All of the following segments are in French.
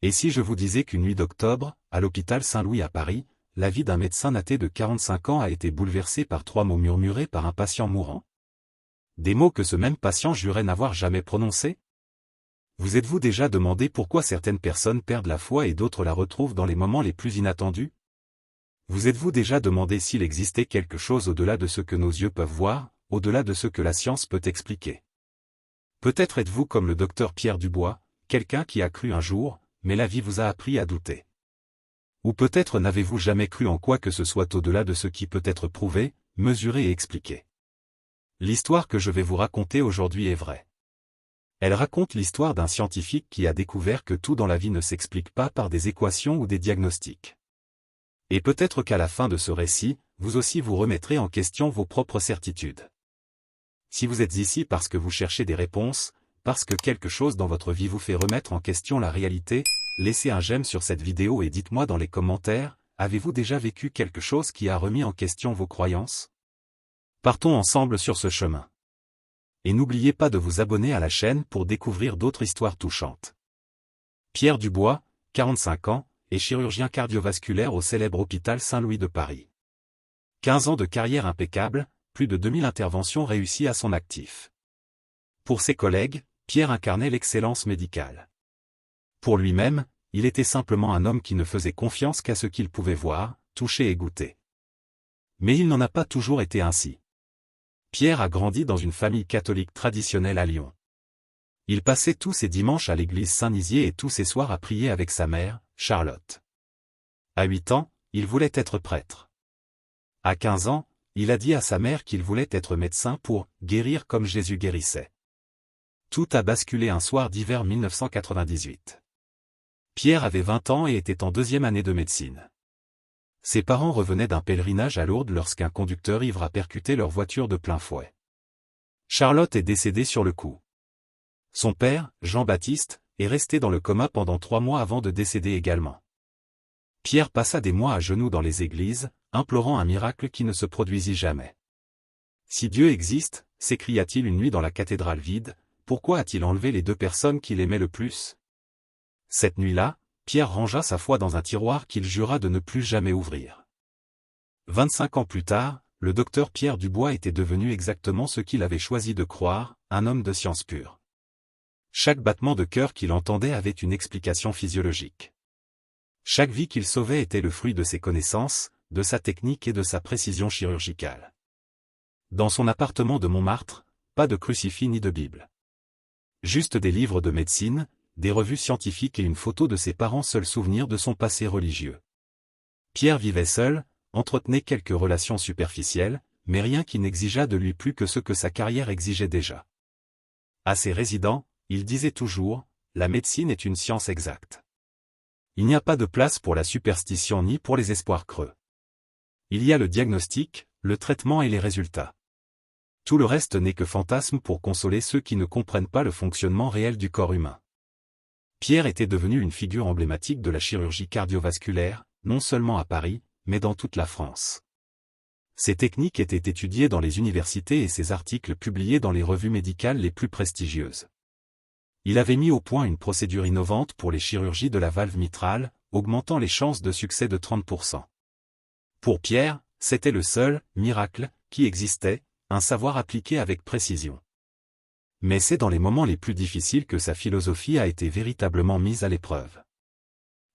Et si je vous disais qu'une nuit d'octobre, à l'hôpital Saint-Louis à Paris, la vie d'un médecin naté de 45 ans a été bouleversée par 3 mots murmurés par un patient mourant? Des mots que ce même patient jurait n'avoir jamais prononcés? Vous êtes-vous déjà demandé pourquoi certaines personnes perdent la foi et d'autres la retrouvent dans les moments les plus inattendus? Vous êtes-vous déjà demandé s'il existait quelque chose au-delà de ce que nos yeux peuvent voir, au-delà de ce que la science peut expliquer? Peut-être êtes-vous comme le docteur Pierre Dubois, quelqu'un qui a cru un jour, mais la vie vous a appris à douter. Ou peut-être n'avez-vous jamais cru en quoi que ce soit au-delà de ce qui peut être prouvé, mesuré et expliqué. L'histoire que je vais vous raconter aujourd'hui est vraie. Elle raconte l'histoire d'un scientifique qui a découvert que tout dans la vie ne s'explique pas par des équations ou des diagnostics. Et peut-être qu'à la fin de ce récit, vous aussi vous remettrez en question vos propres certitudes. Si vous êtes ici parce que vous cherchez des réponses, parce que quelque chose dans votre vie vous fait remettre en question la réalité, laissez un j'aime sur cette vidéo et dites-moi dans les commentaires, avez-vous déjà vécu quelque chose qui a remis en question vos croyances? Partons ensemble sur ce chemin. Et n'oubliez pas de vous abonner à la chaîne pour découvrir d'autres histoires touchantes. Pierre Dubois, 45 ans, est chirurgien cardiovasculaire au célèbre hôpital Saint-Louis de Paris. 15 ans de carrière impeccable, plus de 2000 interventions réussies à son actif. Pour ses collègues, Pierre incarnait l'excellence médicale. Pour lui-même, il était simplement un homme qui ne faisait confiance qu'à ce qu'il pouvait voir, toucher et goûter. Mais il n'en a pas toujours été ainsi. Pierre a grandi dans une famille catholique traditionnelle à Lyon. Il passait tous ses dimanches à l'église Saint-Nizier et tous ses soirs à prier avec sa mère, Charlotte. À 8 ans, il voulait être prêtre. À 15 ans, il a dit à sa mère qu'il voulait être médecin pour « guérir comme Jésus guérissait ». Tout a basculé un soir d'hiver 1998. Pierre avait 20 ans et était en 2e année de médecine. Ses parents revenaient d'un pèlerinage à Lourdes lorsqu'un conducteur ivre a percuté leur voiture de plein fouet. Charlotte est décédée sur le coup. Son père, Jean-Baptiste, est resté dans le coma pendant 3 mois avant de décéder également. Pierre passa des mois à genoux dans les églises, implorant un miracle qui ne se produisit jamais. Si Dieu existe, s'écria-t-il une nuit dans la cathédrale vide, pourquoi a-t-il enlevé les 2 personnes qu'il aimait le plus? Cette nuit-là, Pierre rangea sa foi dans un tiroir qu'il jura de ne plus jamais ouvrir. 25 ans plus tard, le docteur Pierre Dubois était devenu exactement ce qu'il avait choisi de croire, un homme de science pure. Chaque battement de cœur qu'il entendait avait une explication physiologique. Chaque vie qu'il sauvait était le fruit de ses connaissances, de sa technique et de sa précision chirurgicale. Dans son appartement de Montmartre, pas de crucifix ni de Bible. Juste des livres de médecine, des revues scientifiques et une photo de ses parents, seul souvenir de son passé religieux. Pierre vivait seul, entretenait quelques relations superficielles, mais rien qui n'exigeât de lui plus que ce que sa carrière exigeait déjà. À ses résidents, il disait toujours, la médecine est une science exacte. Il n'y a pas de place pour la superstition ni pour les espoirs creux. Il y a le diagnostic, le traitement et les résultats. Tout le reste n'est que fantasme pour consoler ceux qui ne comprennent pas le fonctionnement réel du corps humain. Pierre était devenu une figure emblématique de la chirurgie cardiovasculaire, non seulement à Paris, mais dans toute la France. Ses techniques étaient étudiées dans les universités et ses articles publiés dans les revues médicales les plus prestigieuses. Il avait mis au point une procédure innovante pour les chirurgies de la valve mitrale, augmentant les chances de succès de 30%. Pour Pierre, c'était le seul « miracle » qui existait, un savoir appliqué avec précision. Mais c'est dans les moments les plus difficiles que sa philosophie a été véritablement mise à l'épreuve.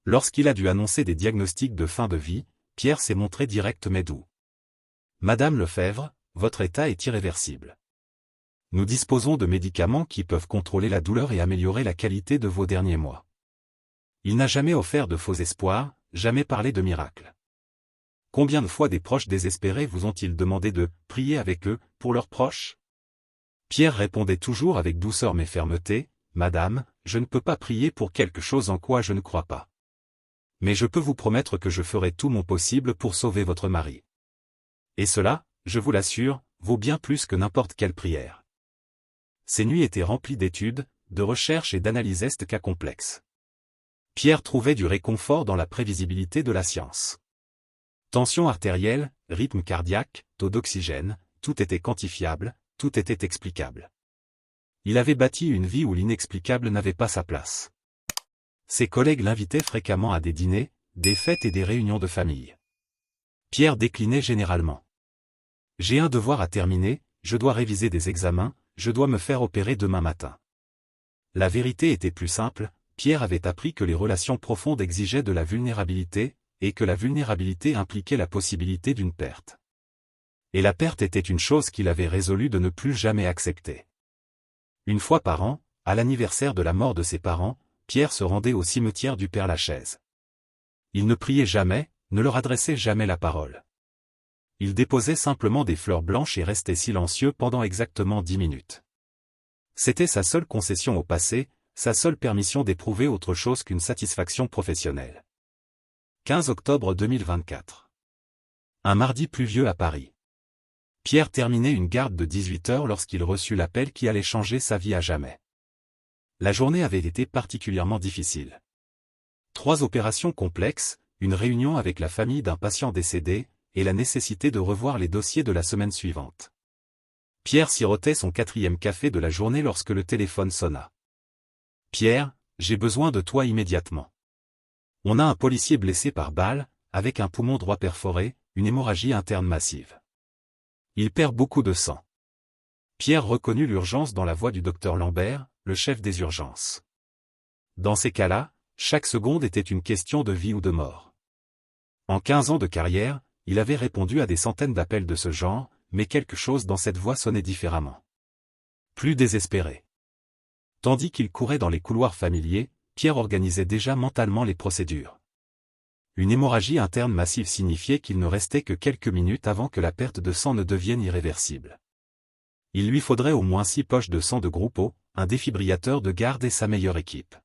Lorsqu'il a dû annoncer des diagnostics de fin de vie, Pierre s'est montré direct mais doux. « Madame Lefebvre, votre état est irréversible. Nous disposons de médicaments qui peuvent contrôler la douleur et améliorer la qualité de vos derniers mois. » Il n'a jamais offert de faux espoirs, jamais parlé de miracle. Combien de fois des proches désespérés vous ont-ils demandé de « prier avec eux » pour leurs proches? Pierre répondait toujours avec douceur mais fermeté, « Madame, je ne peux pas prier pour quelque chose en quoi je ne crois pas. Mais je peux vous promettre que je ferai tout mon possible pour sauver votre mari. Et cela, je vous l'assure, vaut bien plus que n'importe quelle prière. » Ces nuits étaient remplies d'études, de recherches et d'analyses cas complexes. Pierre trouvait du réconfort dans la prévisibilité de la science. Tension artérielle, rythme cardiaque, taux d'oxygène, tout était quantifiable, tout était explicable. Il avait bâti une vie où l'inexplicable n'avait pas sa place. Ses collègues l'invitaient fréquemment à des dîners, des fêtes et des réunions de famille. Pierre déclinait généralement. « J'ai un devoir à terminer, je dois réviser des examens, je dois me faire opérer demain matin. » La vérité était plus simple, Pierre avait appris que les relations profondes exigeaient de la vulnérabilité, et que la vulnérabilité impliquait la possibilité d'une perte. Et la perte était une chose qu'il avait résolu de ne plus jamais accepter. Une fois par an, à l'anniversaire de la mort de ses parents, Pierre se rendait au cimetière du Père-Lachaise. Il ne priait jamais, ne leur adressait jamais la parole. Il déposait simplement des fleurs blanches et restait silencieux pendant exactement 10 minutes. C'était sa seule concession au passé, sa seule permission d'éprouver autre chose qu'une satisfaction professionnelle. 15 octobre 2024. Un mardi pluvieux à Paris. Pierre terminait une garde de 18 heures lorsqu'il reçut l'appel qui allait changer sa vie à jamais. La journée avait été particulièrement difficile. 3 opérations complexes, une réunion avec la famille d'un patient décédé, et la nécessité de revoir les dossiers de la semaine suivante. Pierre sirotait son 4e café de la journée lorsque le téléphone sonna. « Pierre, j'ai besoin de toi immédiatement. On a un policier blessé par balle, avec un poumon droit perforé, une hémorragie interne massive. Il perd beaucoup de sang. » Pierre reconnut l'urgence dans la voix du docteur Lambert, le chef des urgences. Dans ces cas-là, chaque seconde était une question de vie ou de mort. En 15 ans de carrière, il avait répondu à des centaines d'appels de ce genre, mais quelque chose dans cette voix sonnait différemment. Plus désespéré. Tandis qu'il courait dans les couloirs familiers, Pierre organisait déjà mentalement les procédures. Une hémorragie interne massive signifiait qu'il ne restait que quelques minutes avant que la perte de sang ne devienne irréversible. Il lui faudrait au moins 6 poches de sang de groupe O, un défibrillateur de garde et sa meilleure équipe.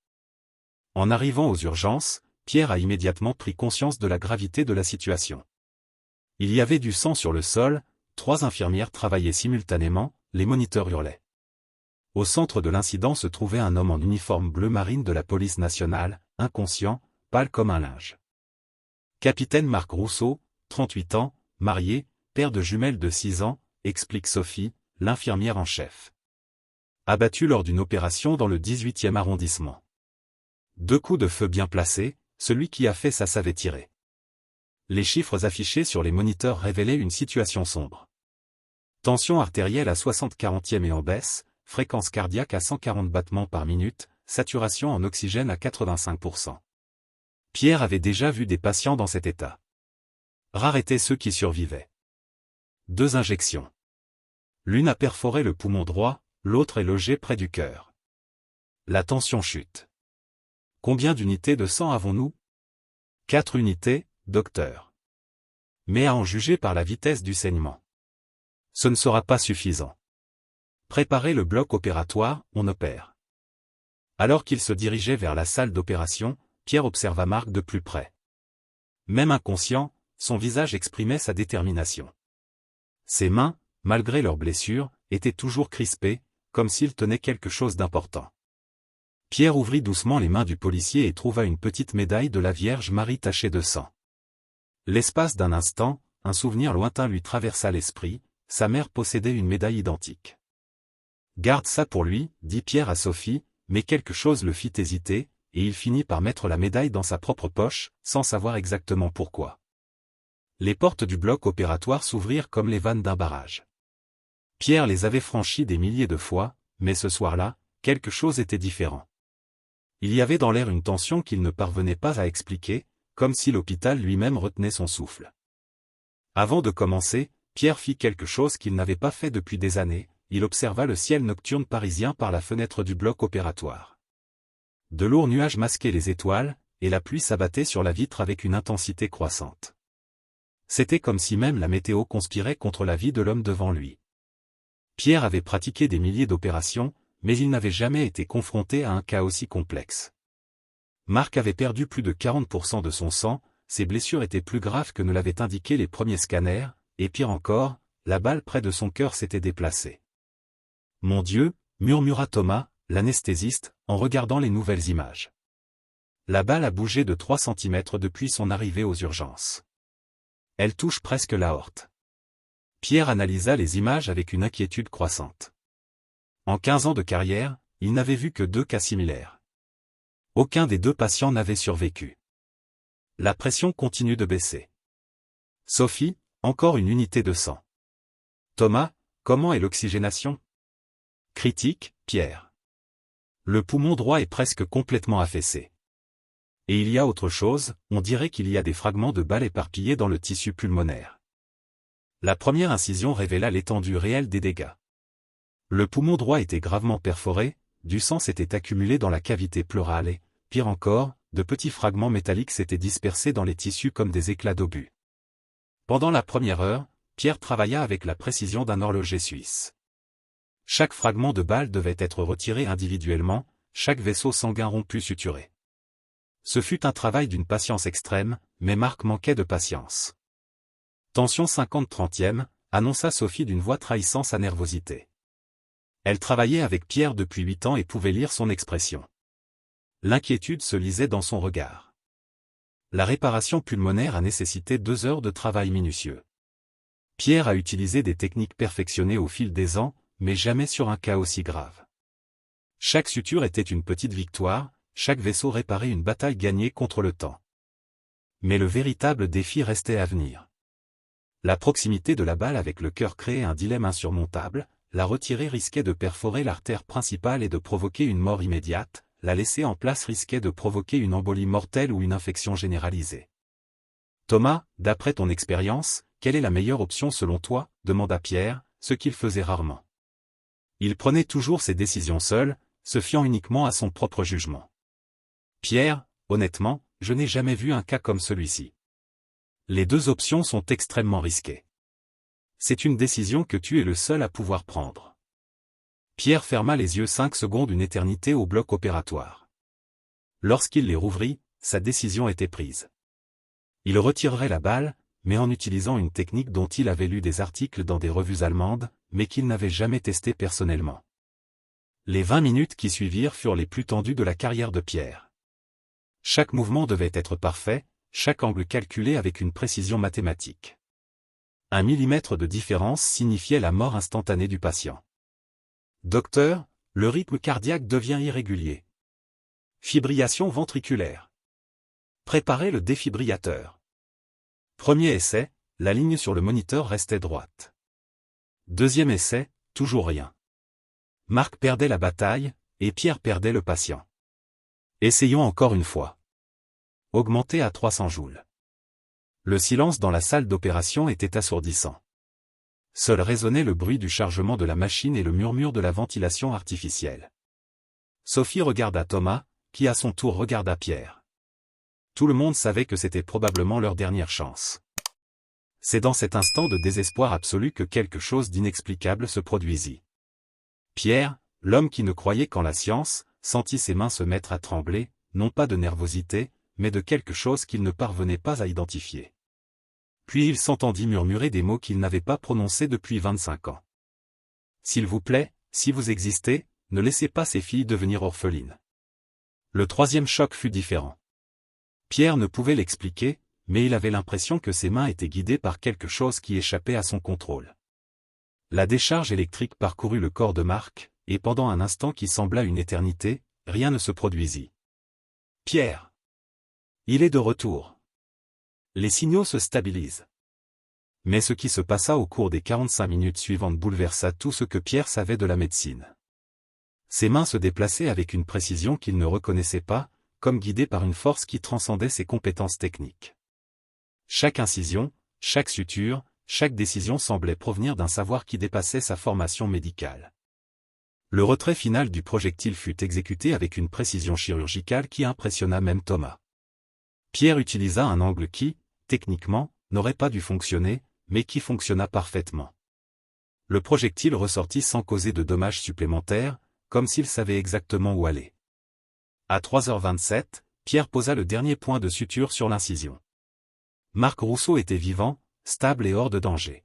En arrivant aux urgences, Pierre a immédiatement pris conscience de la gravité de la situation. Il y avait du sang sur le sol, 3 infirmières travaillaient simultanément, les moniteurs hurlaient. Au centre de l'incident se trouvait un homme en uniforme bleu marine de la police nationale, inconscient, pâle comme un linge. Capitaine Marc Rousseau, 38 ans, marié, père de jumelles de 6 ans, explique Sophie, l'infirmière en chef. Abattu lors d'une opération dans le 18e arrondissement. 2 coups de feu bien placés, celui qui a fait ça savait tirer. Les chiffres affichés sur les moniteurs révélaient une situation sombre. Tension artérielle à 60/40e et en baisse, fréquence cardiaque à 140 battements par minute, saturation en oxygène à 85%. Pierre avait déjà vu des patients dans cet état. Rares étaient ceux qui survivaient. 2 injections. L'une a perforé le poumon droit, l'autre est logée près du cœur. La tension chute. Combien d'unités de sang avons-nous? 4 unités, docteur. Mais à en juger par la vitesse du saignement. Ce ne sera pas suffisant. Préparez le bloc opératoire, on opère. Alors qu'il se dirigeait vers la salle d'opération, Pierre observa Marc de plus près. Même inconscient, son visage exprimait sa détermination. Ses mains, malgré leurs blessures, étaient toujours crispées, comme s'il tenait quelque chose d'important. Pierre ouvrit doucement les mains du policier et trouva une petite médaille de la Vierge Marie tachée de sang. L'espace d'un instant, un souvenir lointain lui traversa l'esprit, sa mère possédait une médaille identique. « Garde ça pour lui, dit Pierre à Sophie, mais quelque chose le fit hésiter, et il finit par mettre la médaille dans sa propre poche, sans savoir exactement pourquoi. Les portes du bloc opératoire s'ouvrirent comme les vannes d'un barrage. Pierre les avait franchies des milliers de fois, mais ce soir-là, quelque chose était différent. Il y avait dans l'air une tension qu'il ne parvenait pas à expliquer, comme si l'hôpital lui-même retenait son souffle. Avant de commencer, Pierre fit quelque chose qu'il n'avait pas fait depuis des années, il observa le ciel nocturne parisien par la fenêtre du bloc opératoire. De lourds nuages masquaient les étoiles, et la pluie s'abattait sur la vitre avec une intensité croissante. C'était comme si même la météo conspirait contre la vie de l'homme devant lui. Pierre avait pratiqué des milliers d'opérations, mais il n'avait jamais été confronté à un cas aussi complexe. Marc avait perdu plus de 40% de son sang, ses blessures étaient plus graves que ne l'avaient indiqué les premiers scanners, et pire encore, la balle près de son cœur s'était déplacée. « Mon Dieu !» murmura Thomas, l'anesthésiste, en regardant les nouvelles images. La balle a bougé de 3 cm depuis son arrivée aux urgences. Elle touche presque l'aorte. Pierre analysa les images avec une inquiétude croissante. En 15 ans de carrière, il n'avait vu que 2 cas similaires. Aucun des deux patients n'avait survécu. La pression continue de baisser. Sophie, encore une unité de sang. Thomas, comment est l'oxygénation? Critique, Pierre. Le poumon droit est presque complètement affaissé. Et il y a autre chose, on dirait qu'il y a des fragments de balles éparpillés dans le tissu pulmonaire. La première incision révéla l'étendue réelle des dégâts. Le poumon droit était gravement perforé, du sang s'était accumulé dans la cavité pleurale et, pire encore, de petits fragments métalliques s'étaient dispersés dans les tissus comme des éclats d'obus. Pendant la première heure, Pierre travailla avec la précision d'un horloger suisse. Chaque fragment de balle devait être retiré individuellement, chaque vaisseau sanguin rompu suturé. Ce fut un travail d'une patience extrême, mais Marc manquait de patience. Tension 50/30e, annonça Sophie d'une voix trahissant sa nervosité. Elle travaillait avec Pierre depuis 8 ans et pouvait lire son expression. L'inquiétude se lisait dans son regard. La réparation pulmonaire a nécessité 2 heures de travail minutieux. Pierre a utilisé des techniques perfectionnées au fil des ans, mais jamais sur un cas aussi grave. Chaque suture était une petite victoire, chaque vaisseau réparait une bataille gagnée contre le temps. Mais le véritable défi restait à venir. La proximité de la balle avec le cœur créait un dilemme insurmontable, la retirer risquait de perforer l'artère principale et de provoquer une mort immédiate, la laisser en place risquait de provoquer une embolie mortelle ou une infection généralisée. Thomas, d'après ton expérience, quelle est la meilleure option selon toi? Demanda Pierre, ce qu'il faisait rarement. Il prenait toujours ses décisions seul, se fiant uniquement à son propre jugement. Pierre, honnêtement, je n'ai jamais vu un cas comme celui-ci. Les 2 options sont extrêmement risquées. C'est une décision que tu es le seul à pouvoir prendre. Pierre ferma les yeux 5 secondes, une éternité au bloc opératoire. Lorsqu'il les rouvrit, sa décision était prise. Il retirerait la balle, mais en utilisant une technique dont il avait lu des articles dans des revues allemandes, mais qu'il n'avait jamais testée personnellement. Les 20 minutes qui suivirent furent les plus tendues de la carrière de Pierre. Chaque mouvement devait être parfait, chaque angle calculé avec une précision mathématique. 1 millimètre de différence signifiait la mort instantanée du patient. Docteur, le rythme cardiaque devient irrégulier. Fibrillation ventriculaire. Préparez le défibrillateur. Premier essai, la ligne sur le moniteur restait droite. Deuxième essai, toujours rien. Marc perdait la bataille, et Pierre perdait le patient. Essayons encore une fois. Augmenté à 300 joules. Le silence dans la salle d'opération était assourdissant. Seul résonnait le bruit du chargement de la machine et le murmure de la ventilation artificielle. Sophie regarda Thomas, qui à son tour regarda Pierre. Tout le monde savait que c'était probablement leur dernière chance. C'est dans cet instant de désespoir absolu que quelque chose d'inexplicable se produisit. Pierre, l'homme qui ne croyait qu'en la science, sentit ses mains se mettre à trembler, non pas de nervosité, mais de quelque chose qu'il ne parvenait pas à identifier. Puis il s'entendit murmurer des mots qu'il n'avait pas prononcés depuis 25 ans. S'il vous plaît, si vous existez, ne laissez pas ces filles devenir orphelines. Le troisième choc fut différent. Pierre ne pouvait l'expliquer, mais il avait l'impression que ses mains étaient guidées par quelque chose qui échappait à son contrôle. La décharge électrique parcourut le corps de Marc, et pendant un instant qui sembla une éternité, rien ne se produisit. Pierre. Il est de retour. Les signaux se stabilisent. Mais ce qui se passa au cours des 45 minutes suivantes bouleversa tout ce que Pierre savait de la médecine. Ses mains se déplaçaient avec une précision qu'il ne reconnaissait pas, comme guidées par une force qui transcendait ses compétences techniques. Chaque incision, chaque suture, chaque décision semblait provenir d'un savoir qui dépassait sa formation médicale. Le retrait final du projectile fut exécuté avec une précision chirurgicale qui impressionna même Thomas. Pierre utilisa un angle qui, techniquement, n'aurait pas dû fonctionner, mais qui fonctionna parfaitement. Le projectile ressortit sans causer de dommages supplémentaires, comme s'il savait exactement où aller. À 3h27, Pierre posa le dernier point de suture sur l'incision. Marc Rousseau était vivant, stable et hors de danger.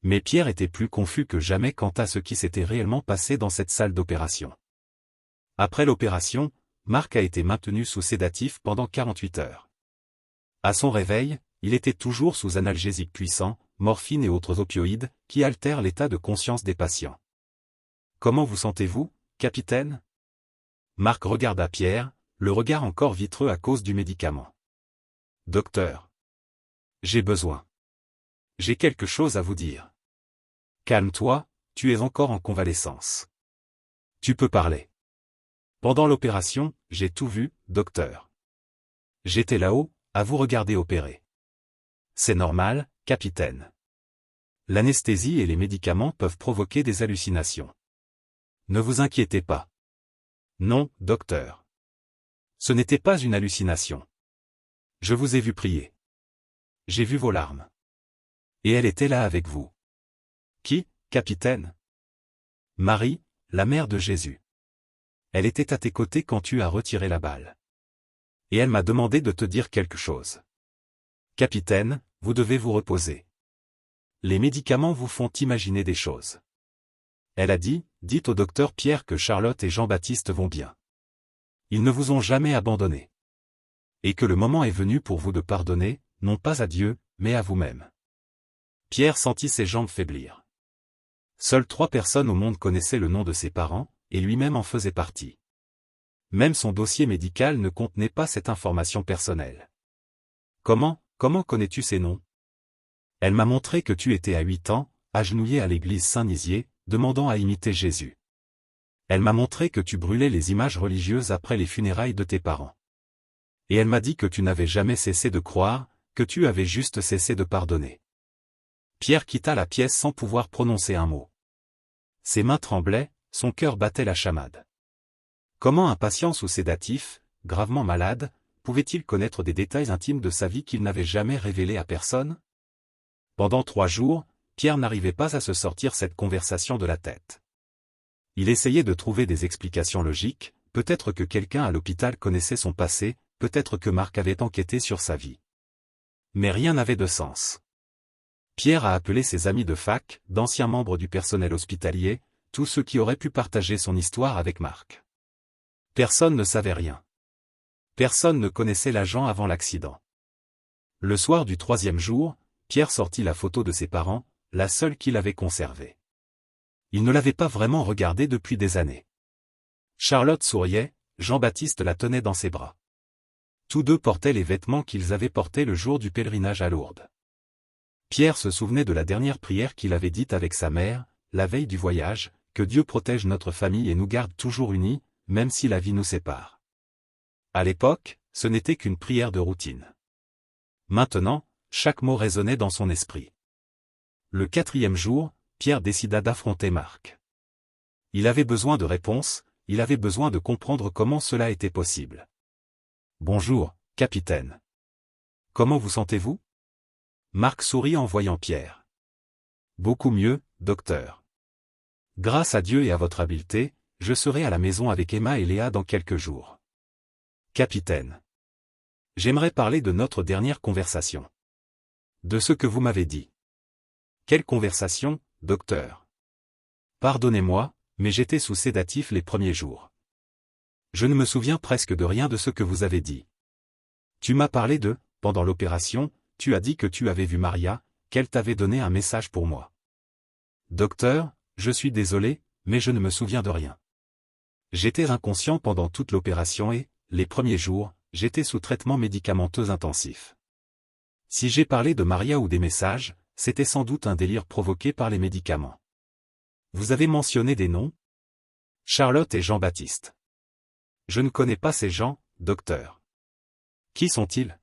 Mais Pierre était plus confus que jamais quant à ce qui s'était réellement passé dans cette salle d'opération. Après l'opération, Marc a été maintenu sous sédatif pendant 48 heures. À son réveil, il était toujours sous analgésiques puissants, morphine et autres opioïdes, qui altèrent l'état de conscience des patients. « Comment vous sentez-vous, capitaine ?» Marc regarda Pierre, le regard encore vitreux à cause du médicament. Docteur. J'ai besoin. J'ai quelque chose à vous dire. Calme-toi, tu es encore en convalescence. Tu peux parler. Pendant l'opération, j'ai tout vu, docteur. J'étais là-haut, à vous regarder opérer. C'est normal, capitaine. L'anesthésie et les médicaments peuvent provoquer des hallucinations. Ne vous inquiétez pas. Non, docteur. Ce n'était pas une hallucination. Je vous ai vu prier. J'ai vu vos larmes. Et elle était là avec vous. Qui, capitaine? Marie, la mère de Jésus. Elle était à tes côtés quand tu as retiré la balle. Et elle m'a demandé de te dire quelque chose. Capitaine, vous devez vous reposer. Les médicaments vous font imaginer des choses. Elle a dit, dites au docteur Pierre que Charlotte et Jean-Baptiste vont bien. Ils ne vous ont jamais abandonné. Et que le moment est venu pour vous de pardonner, non pas à Dieu, mais à vous-même. Pierre sentit ses jambes faiblir. Seules 3 personnes au monde connaissaient le nom de ses parents, et lui-même en faisait partie. Même son dossier médical ne contenait pas cette information personnelle. Comment connais-tu ces noms? Elle m'a montré que tu étais à 8 ans, agenouillé à l'église Saint-Nizier, demandant à imiter Jésus. Elle m'a montré que tu brûlais les images religieuses après les funérailles de tes parents. Et elle m'a dit que tu n'avais jamais cessé de croire, que tu avais juste cessé de pardonner. Pierre quitta la pièce sans pouvoir prononcer un mot. Ses mains tremblaient, son cœur battait la chamade. Comment un patient sous sédatif, gravement malade, pouvait-il connaître des détails intimes de sa vie qu'il n'avait jamais révélés à personne? Pendant 3 jours, Pierre n'arrivait pas à se sortir cette conversation de la tête. Il essayait de trouver des explications logiques, peut-être que quelqu'un à l'hôpital connaissait son passé, peut-être que Marc avait enquêté sur sa vie. Mais rien n'avait de sens. Pierre a appelé ses amis de fac, d'anciens membres du personnel hospitalier, tous ceux qui auraient pu partager son histoire avec Marc. Personne ne savait rien. Personne ne connaissait l'agent avant l'accident. Le soir du 3e jour, Pierre sortit la photo de ses parents, la seule qu'il avait conservée. Il ne l'avait pas vraiment regardée depuis des années. Charlotte souriait, Jean-Baptiste la tenait dans ses bras. Tous deux portaient les vêtements qu'ils avaient portés le jour du pèlerinage à Lourdes. Pierre se souvenait de la dernière prière qu'il avait dite avec sa mère, la veille du voyage, que Dieu protège notre famille et nous garde toujours unis, même si la vie nous sépare. À l'époque, ce n'était qu'une prière de routine. Maintenant, chaque mot résonnait dans son esprit. Le 4e jour, Pierre décida d'affronter Marc. Il avait besoin de réponses, il avait besoin de comprendre comment cela était possible. Bonjour, capitaine. Comment vous sentez-vous? Marc sourit en voyant Pierre. Beaucoup mieux, docteur. Grâce à Dieu et à votre habileté, je serai à la maison avec Emma et Léa dans quelques jours. Capitaine. J'aimerais parler de notre dernière conversation. De ce que vous m'avez dit. Quelle conversation, docteur? Pardonnez-moi, mais j'étais sous sédatif les premiers jours. Je ne me souviens presque de rien de ce que vous avez dit. Tu m'as parlé de, pendant l'opération, tu as dit que tu avais vu Maria, qu'elle t'avait donné un message pour moi. Docteur, je suis désolé, mais je ne me souviens de rien. J'étais inconscient pendant toute l'opération et, les premiers jours, j'étais sous traitement médicamenteux intensif. Si j'ai parlé de Maria ou des messages, c'était sans doute un délire provoqué par les médicaments. Vous avez mentionné des noms? Charlotte et Jean-Baptiste. Je ne connais pas ces gens, docteur. Qui sont-ils?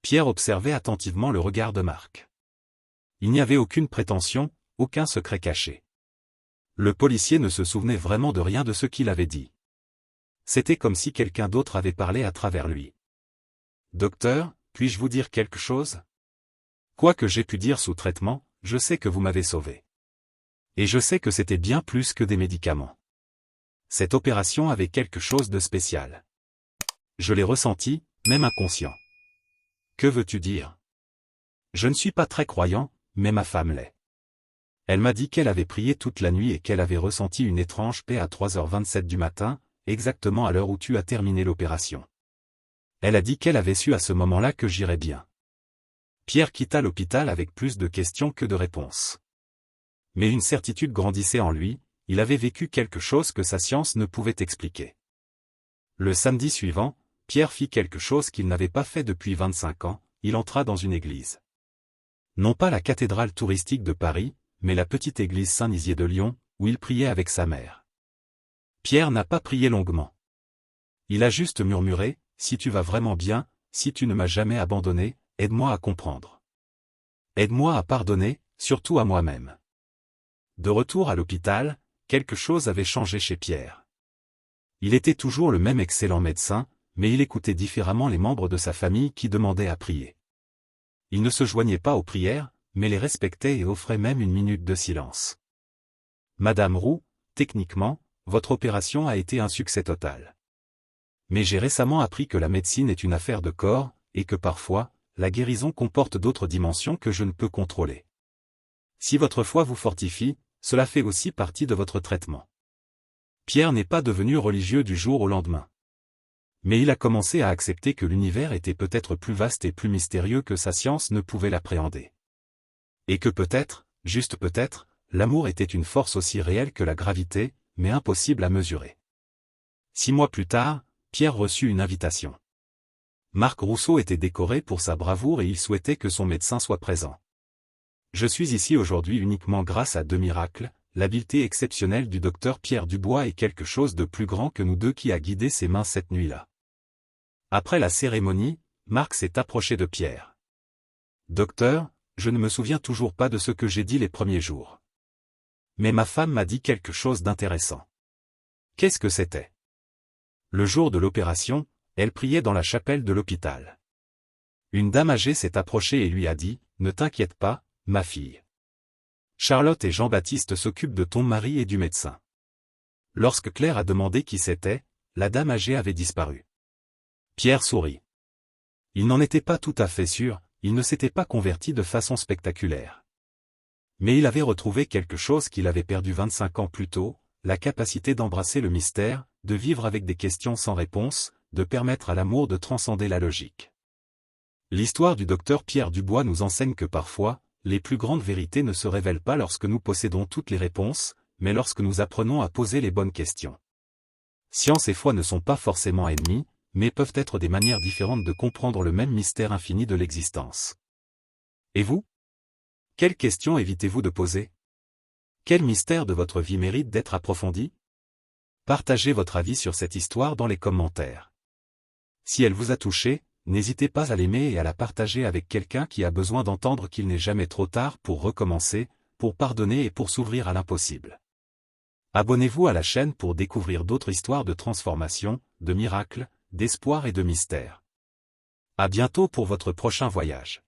Pierre observait attentivement le regard de Marc. Il n'y avait aucune prétention, aucun secret caché. Le policier ne se souvenait vraiment de rien de ce qu'il avait dit. C'était comme si quelqu'un d'autre avait parlé à travers lui. Docteur, puis-je vous dire quelque chose? Quoi que j'aie pu dire sous traitement, je sais que vous m'avez sauvé. Et je sais que c'était bien plus que des médicaments. Cette opération avait quelque chose de spécial. Je l'ai ressenti, même inconscient. Que veux-tu dire? Je ne suis pas très croyant, mais ma femme l'est. Elle m'a dit qu'elle avait prié toute la nuit et qu'elle avait ressenti une étrange paix à 3h27 du matin, exactement à l'heure où tu as terminé l'opération. Elle a dit qu'elle avait su à ce moment-là que j'irais bien. Pierre quitta l'hôpital avec plus de questions que de réponses. Mais une certitude grandissait en lui, il avait vécu quelque chose que sa science ne pouvait expliquer. Le samedi suivant, Pierre fit quelque chose qu'il n'avait pas fait depuis 25 ans, il entra dans une église. Non pas la cathédrale touristique de Paris, mais la petite église Saint-Nizier de Lyon, où il priait avec sa mère. Pierre n'a pas prié longuement. Il a juste murmuré, « Si tu vas vraiment bien, si tu ne m'as jamais abandonné, aide-moi à comprendre. Aide-moi à pardonner, surtout à moi-même. » De retour à l'hôpital, quelque chose avait changé chez Pierre. Il était toujours le même excellent médecin, mais il écoutait différemment les membres de sa famille qui demandaient à prier. Il ne se joignait pas aux prières, mais les respectait et offrait même une minute de silence. « Madame Roux, techniquement, votre opération a été un succès total. Mais j'ai récemment appris que la médecine est une affaire de corps, et que parfois, la guérison comporte d'autres dimensions que je ne peux contrôler. Si votre foi vous fortifie, cela fait aussi partie de votre traitement. » Pierre n'est pas devenu religieux du jour au lendemain. Mais il a commencé à accepter que l'univers était peut-être plus vaste et plus mystérieux que sa science ne pouvait l'appréhender. Et que peut-être, juste peut-être, l'amour était une force aussi réelle que la gravité, mais impossible à mesurer. 6 mois plus tard, Pierre reçut une invitation. Marc Rousseau était décoré pour sa bravoure et il souhaitait que son médecin soit présent. « Je suis ici aujourd'hui uniquement grâce à 2 miracles, l'habileté exceptionnelle du docteur Pierre Dubois et quelque chose de plus grand que nous deux qui a guidé ses mains cette nuit-là. » Après la cérémonie, Marc s'est approché de Pierre. « Docteur, je ne me souviens toujours pas de ce que j'ai dit les premiers jours. Mais ma femme m'a dit quelque chose d'intéressant. » Qu'est-ce que c'était? Le jour de l'opération, elle priait dans la chapelle de l'hôpital. Une dame âgée s'est approchée et lui a dit, « Ne t'inquiète pas, ma fille. Charlotte et Jean-Baptiste s'occupent de ton mari et du médecin. » Lorsque Claire a demandé qui c'était, la dame âgée avait disparu. Pierre sourit. Il n'en était pas tout à fait sûr, il ne s'était pas converti de façon spectaculaire. Mais il avait retrouvé quelque chose qu'il avait perdu 25 ans plus tôt, la capacité d'embrasser le mystère, de vivre avec des questions sans réponse, de permettre à l'amour de transcender la logique. L'histoire du docteur Pierre Dubois nous enseigne que parfois, les plus grandes vérités ne se révèlent pas lorsque nous possédons toutes les réponses, mais lorsque nous apprenons à poser les bonnes questions. Science et foi ne sont pas forcément ennemis, mais peuvent être des manières différentes de comprendre le même mystère infini de l'existence. Et vous? Quelles questions évitez-vous de poser? Quel mystère de votre vie mérite d'être approfondi? Partagez votre avis sur cette histoire dans les commentaires. Si elle vous a touché, n'hésitez pas à l'aimer et à la partager avec quelqu'un qui a besoin d'entendre qu'il n'est jamais trop tard pour recommencer, pour pardonner et pour s'ouvrir à l'impossible. Abonnez-vous à la chaîne pour découvrir d'autres histoires de transformation, de miracles, d'espoir et de mystère. À bientôt pour votre prochain voyage.